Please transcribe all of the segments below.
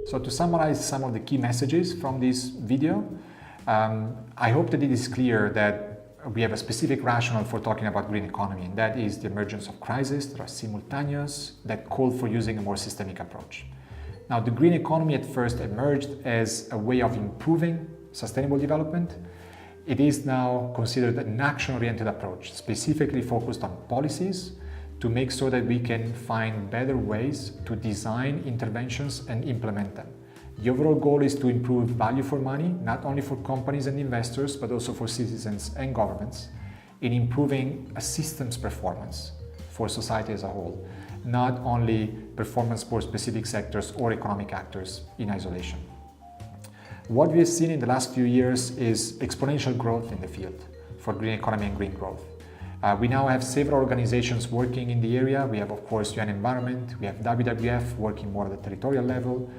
So to summarize some of the key messages from this video, I hope that it is clear that we have a specific rationale for talking about green economy, and that is the emergence of crises that are simultaneous, that call for using a more systemic approach. Now, the green economy at first emerged as a way of improving sustainable development. It is now considered an action-oriented approach, specifically focused on policies to make sure that we can find better ways to design interventions and implement them. The overall goal is to improve value for money, not only for companies and investors, but also for citizens and governments, in improving a system's performance for society as a whole, not only performance for specific sectors or economic actors in isolation. What we have seen in the last few years is exponential growth in the field for green economy and green growth. We now have several organizations working in the area. We have, of course, UN Environment, we have WWF working more at the territorial level.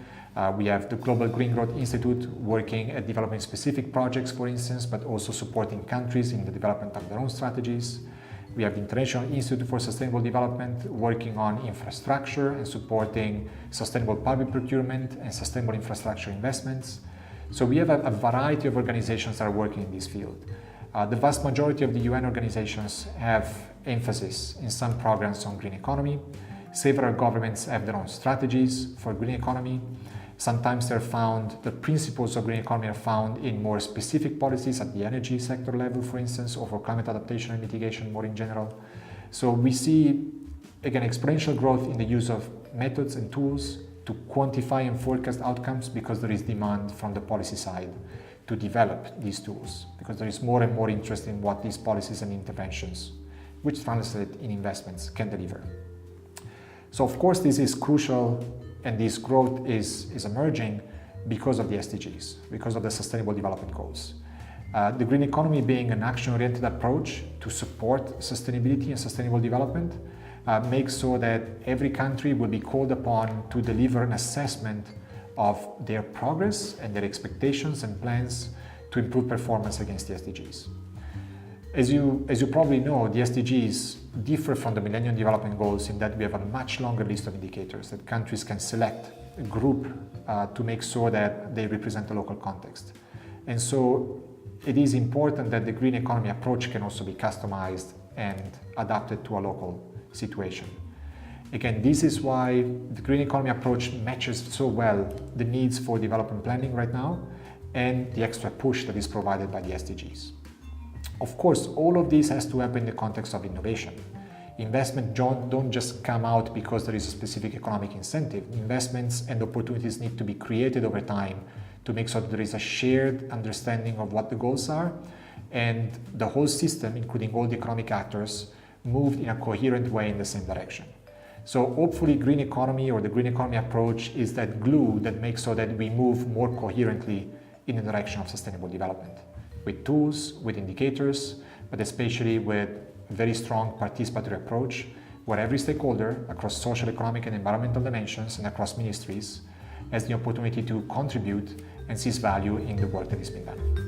We have the Global Green Growth Institute working at developing specific projects, for instance, but also supporting countries in the development of their own strategies. We have the International Institute for Sustainable Development working on infrastructure and supporting sustainable public procurement and sustainable infrastructure investments. So we have a variety of organizations that are working in this field. The vast majority of the UN organizations have emphasis in some programs on green economy. Several governments have their own strategies for green economy. Sometimes the principles of green economy are found in more specific policies at the energy sector level, for instance, or for climate adaptation and mitigation more in general. So we see, again, exponential growth in the use of methods and tools to quantify and forecast outcomes, because there is demand from the policy side to develop these tools, because there is more and more interest in what these policies and interventions, which translate in investments, can deliver. So of course this is crucial, and this growth is emerging because of the SDGs, because of the Sustainable Development Goals. The green economy being an action-oriented approach to support sustainability and sustainable development makes so that every country will be called upon to deliver an assessment of their progress and their expectations and plans to improve performance against the SDGs. As you probably know, the SDGs differ from the Millennium Development Goals in that we have a much longer list of indicators that countries can select a group to make sure that they represent the local context. And so it is important that the green economy approach can also be customized and adapted to a local situation. Again, this is why the green economy approach matches so well the needs for development planning right now and the extra push that is provided by the SDGs. Of course, all of this has to happen in the context of innovation. Investment don't just come out because there is a specific economic incentive. Investments and opportunities need to be created over time to make sure that there is a shared understanding of what the goals are, and the whole system, including all the economic actors, moved in a coherent way in the same direction. So hopefully green economy, or the green economy approach, is that glue that makes so that we move more coherently in the direction of sustainable development, with tools, with indicators, but especially with a very strong participatory approach where every stakeholder across social, economic and environmental dimensions and across ministries has the opportunity to contribute and sees value in the work that is being done.